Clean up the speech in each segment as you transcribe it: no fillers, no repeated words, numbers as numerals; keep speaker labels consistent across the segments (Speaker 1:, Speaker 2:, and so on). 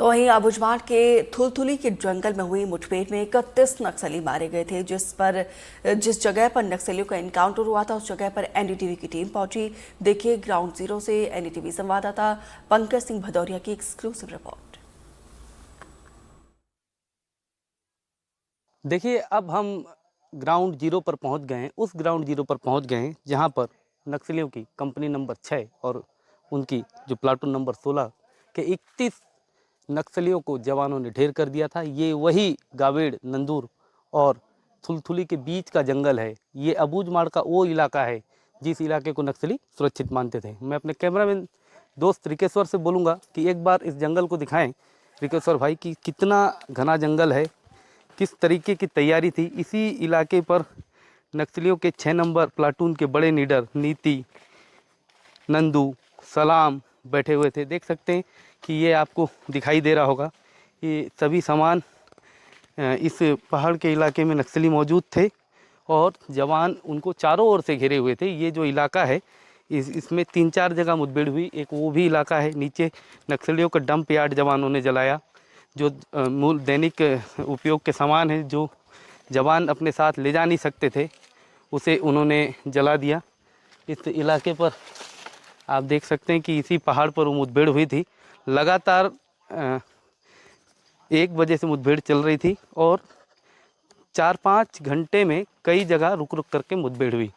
Speaker 1: तो वहीं आबुझमाड़ के थुलथुली के जंगल में हुई मुठभेड़ में 31 नक्सली मारे गए थे। जिस जगह पर नक्सलियों का एनकाउंटर हुआ था उस जगह पर एनडीटीवी की टीम पहुंची। देखिए ग्राउंड जीरो से एनडीटीवी संवाददाता पंकज सिंह भदौरिया की एक्सक्लूसिव रिपोर्ट।
Speaker 2: देखिए अब हम ग्राउंड जीरो पर पहुंच गए हैं। उस ग्राउंड जीरो पर पहुंच गए हैं जहां पर नक्सलियों की कंपनी नंबर 6 और उनकी जो प्लाटून नंबर 16 के 31 नक्सलियों को जवानों ने ढेर कर दिया था। ये वही गावेड़, नंदूर और थुलथुली के बीच का जंगल है। ये अबूझमाड़ का वो इलाका है जिस इलाके को नक्सली सुरक्षित मानते थे। मैं अपने कैमरामैन दोस्त रिकेश्वर से बोलूँगा कि एक बार इस जंगल को दिखाएं रिकेश्वर भाई कि कितना घना जंगल है, किस तरीके की तैयारी थी। इसी इलाके पर नक्सलियों के 6 नंबर प्लाटून के बड़े लीडर नीति, नंदू, सलाम बैठे हुए थे। देख सकते हैं कि ये आपको दिखाई दे रहा होगा। ये सभी सामान इस पहाड़ के इलाके में नक्सली मौजूद थे और जवान उनको चारों ओर से घेरे हुए थे। ये जो इलाका है इसमें 3-4 जगह मुठभेड़ हुई। एक वो भी इलाका है, नीचे नक्सलियों का डंप यार्ड जवानों ने जलाया। जो मूल दैनिक उपयोग के सामान है जो जवान अपने साथ ले जा नहीं सकते थे उसे उन्होंने जला दिया। इस इलाके पर आप देख सकते हैं कि इसी पहाड़ पर वो मुठभेड़ हुई थी। लगातार 1 बजे से मुठभेड़ चल रही थी और 4-5 घंटे में कई जगह रुक रुक करके मुठभेड़ हुई।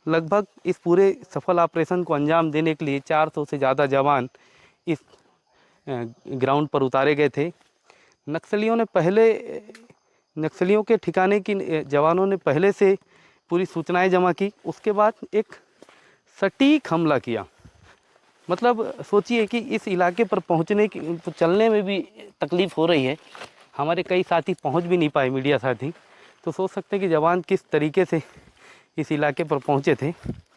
Speaker 2: लगभग इस पूरे सफल ऑपरेशन को अंजाम देने के लिए 400 से ज़्यादा जवान इस ग्राउंड पर उतारे गए थे। नक्सलियों के ठिकाने की जवानों ने पहले से पूरी सूचनाएं जमा की। उसके बाद एक सटीक हमला किया। मतलब सोचिए कि इस इलाके पर पहुंचने की तो चलने में भी तकलीफ़ हो रही है। हमारे कई साथी पहुंच भी नहीं पाए, मीडिया साथी। तो सोच सकते हैं कि जवान किस तरीके से इस इलाके पर पहुंचे थे।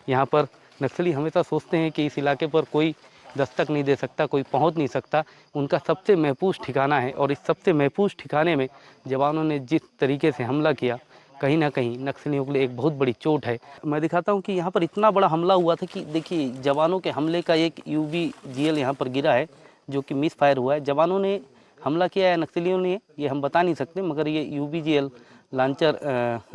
Speaker 2: यहाँ पर नक्सली हमेशा सोचते हैं कि इस इलाके पर कोई दस्तक नहीं दे सकता, कोई पहुंच नहीं सकता। उनका सबसे महफूज ठिकाना है और इस सबसे महफूज ठिकाने में जवानों ने जिस तरीके से हमला किया, कहीं ना कहीं नक्सलियों के लिए एक बहुत बड़ी चोट है। मैं दिखाता हूं कि यहाँ पर इतना बड़ा हमला हुआ था कि देखिए जवानों के हमले का एक UBGL यहाँ पर गिरा है जो कि मिस फायर हुआ है। जवानों ने हमला किया है नक्सलियों ने, ये हम बता नहीं सकते, मगर ये UBGL लॉन्चर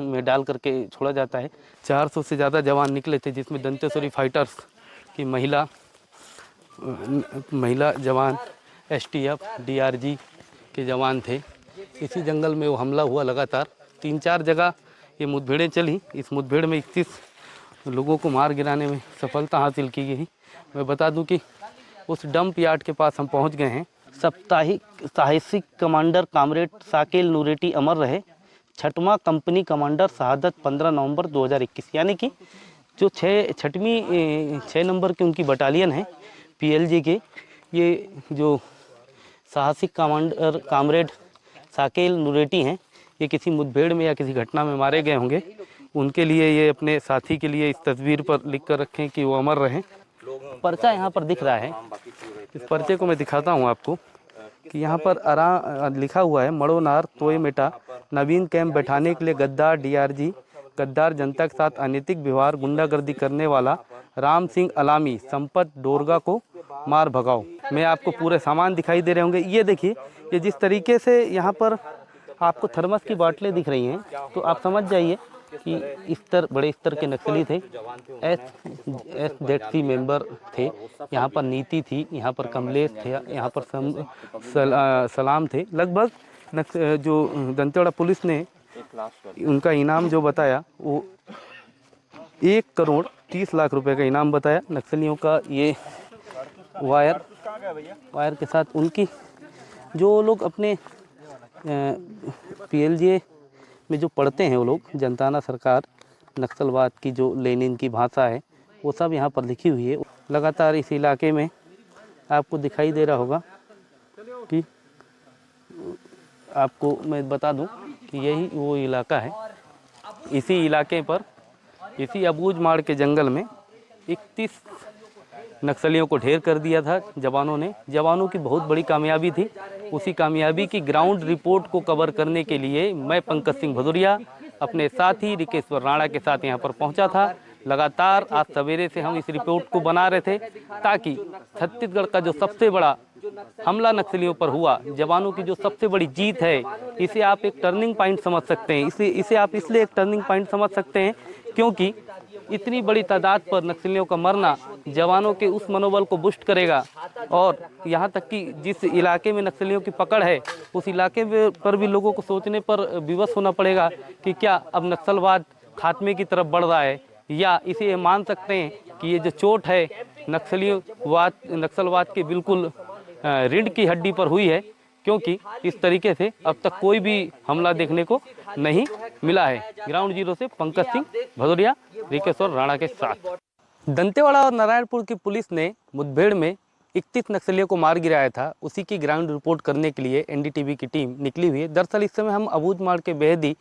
Speaker 2: में डाल करके छोड़ा जाता है। 400 से ज़्यादा जवान निकले थे जिसमें दंतेश्वरी फाइटर्स की महिला जवान, STF, DRG के जवान थे। इसी जंगल में वो हमला हुआ। लगातार 3-4 जगह ये मुठभेड़ें चली। इस मुठभेड़ में 31 लोगों को मार गिराने में सफलता हासिल की गई। मैं बता दूं कि उस डंप यार्ड के पास हम पहुंच गए हैं। साहसिक कमांडर कामरेड साकेल नूरेटी अमर रहे। 6वां कंपनी कमांडर शहादत 15 नवंबर 2021, यानी कि जो 6 नंबर की उनकी बटालियन है PLG के, ये जो साहसिक कमांडर कामरेड साकेल नूरेटी हैं, ये किसी मुठभेड़ में या किसी घटना में मारे गए होंगे। उनके लिए ये अपने साथी के लिए इस तस्वीर पर लिख कर रखें कि वो अमर रहें। पर्चा यहाँ पर दिख रहा है। इस पर्चे को मैं दिखाता हूँ आपको कि यहाँ पर लिखा हुआ है मड़ोनार तोयमेटा नवीन कैंप बैठाने के लिए गद्दार DRG, गद्दार जनता के साथ अनैतिक व्यवहार, गुंडागर्दी करने वाला राम सिंह अलामी संपत डोरगा को मार भगाओ। मैं आपको पूरे सामान दिखाई दे रहे होंगे। ये देखिए, ये जिस तरीके से यहाँ पर आपको थर्मस की बाटलें दिख रही हैं तो आप समझ जाइए कि बड़े स्तर के नक्सली थे। SZC मेंबर थे। यहाँ पर नीति थी, यहाँ पर कमलेश थे, यहाँ पर सलाम थे। लगभग जो दंतेवाड़ा पुलिस ने उनका इनाम जो बताया वो 1,30,00,000 रुपए का इनाम बताया। नक्सलियों का ये वायर के साथ उनकी जो लोग अपने PLJ में जो पढ़ते हैं वो लोग, जनताना सरकार, नक्सलवाद की जो लेनिन की भाषा है वो सब यहाँ पर लिखी हुई है। लगातार इस इलाके में आपको दिखाई दे रहा होगा कि आपको मैं बता दूं कि यही वो इलाका है। इसी इलाके पर, इसी अबूझमाड़ के जंगल में 31 नक्सलियों को ढेर कर दिया था जवानों ने। जवानों की बहुत बड़ी कामयाबी थी। उसी कामयाबी की ग्राउंड रिपोर्ट को कवर करने के लिए मैं पंकज सिंह भदौरिया अपने साथी रिकेश्वर राणा के साथ यहाँ पर पहुँचा था। लगातार आज सवेरे से हम इस रिपोर्ट को बना रहे थे ताकि छत्तीसगढ़ का जो सबसे बड़ा हमला नक्सलियों पर हुआ, जवानों की जो सबसे बड़ी जीत है, इसे आप एक टर्निंग पॉइंट समझ सकते हैं। इसे आप इसलिए एक टर्निंग पॉइंट समझ सकते हैं क्योंकि इतनी बड़ी तादाद पर नक्सलियों का मरना जवानों के उस मनोबल को बूस्ट करेगा और यहाँ तक कि जिस इलाके में नक्सलियों की पकड़ है उस इलाके पर भी लोगों को सोचने पर विवश होना पड़ेगा कि क्या अब नक्सलवाद खात्मे की तरफ बढ़ रहा है, या इसे ये मान सकते हैं कि ये जो चोट है नक्सलवाद के बिल्कुल रीढ़ की हड्डी पर हुई है, क्योंकि इस तरीके से अब तक कोई भी हमला देखने को नहीं मिला है। ग्राउंड जीरो से पंकज सिंह भदौरिया, रिकेश्वर राणा के साथ। दंतेवाड़ा और नारायणपुर की पुलिस ने मुठभेड़ में 31 नक्सलियों को मार गिराया था, उसी की ग्राउंड रिपोर्ट करने के लिए एनडीटीवी की टीम निकली हुई है। दरअसल इस समय हम अबूझमाड़ के बेहदी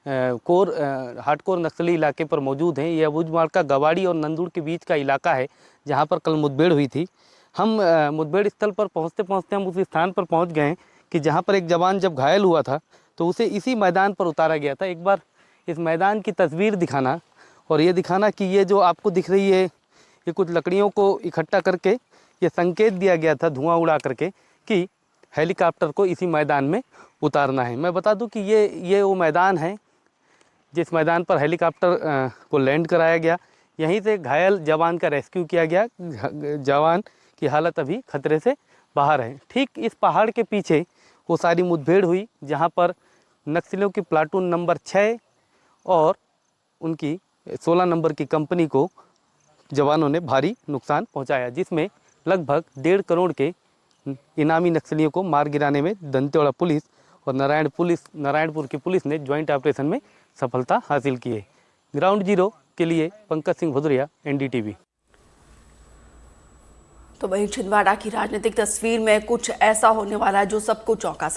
Speaker 2: हार्डकोर नक्सली इलाके पर मौजूद हैं। ये अबूझमाड़ का गवाड़ी और नंदुड़ के बीच का इलाका है जहाँ पर कल मुठभेड़ हुई थी। हम मुठभेड़ स्थल पर पहुँचते पहुँचते हम उस स्थान पर पहुँच गए हैं कि जहाँ पर एक जवान जब घायल हुआ था तो उसे इसी मैदान पर उतारा गया था। एक बार इस मैदान की तस्वीर दिखाना और ये दिखाना कि ये जो आपको दिख रही है, ये कुछ लकड़ियों को इकट्ठा करके ये संकेत दिया गया था धुआं उड़ा करके कि हेलीकॉप्टर को इसी मैदान में उतारना है। मैं बता दूं कि ये वो मैदान है जिस मैदान पर हेलीकॉप्टर को लैंड कराया गया। यहीं से घायल जवान का रेस्क्यू किया गया। जवान की हालत अभी खतरे से बाहर है। ठीक इस पहाड़ के पीछे वो सारी मुठभेड़ हुई जहां पर नक्सलियों की प्लाटून नंबर 6 और उनकी 16 नंबर की कंपनी को जवानों ने भारी नुकसान पहुंचाया, जिसमें लगभग 1.5 करोड़ के इनामी नक्सलियों को मार गिराने में दंतेवाड़ा पुलिस और नारायणपुर की पुलिस ने ज्वाइंट ऑपरेशन में सफलता हासिल की है। ग्राउंड जीरो के लिए पंकज सिंह भदौरिया, एनडीटीवी।
Speaker 1: तो वहीं छिंदवाड़ा की राजनीतिक तस्वीर में कुछ ऐसा होने वाला है जो सबको चौंका सकता है।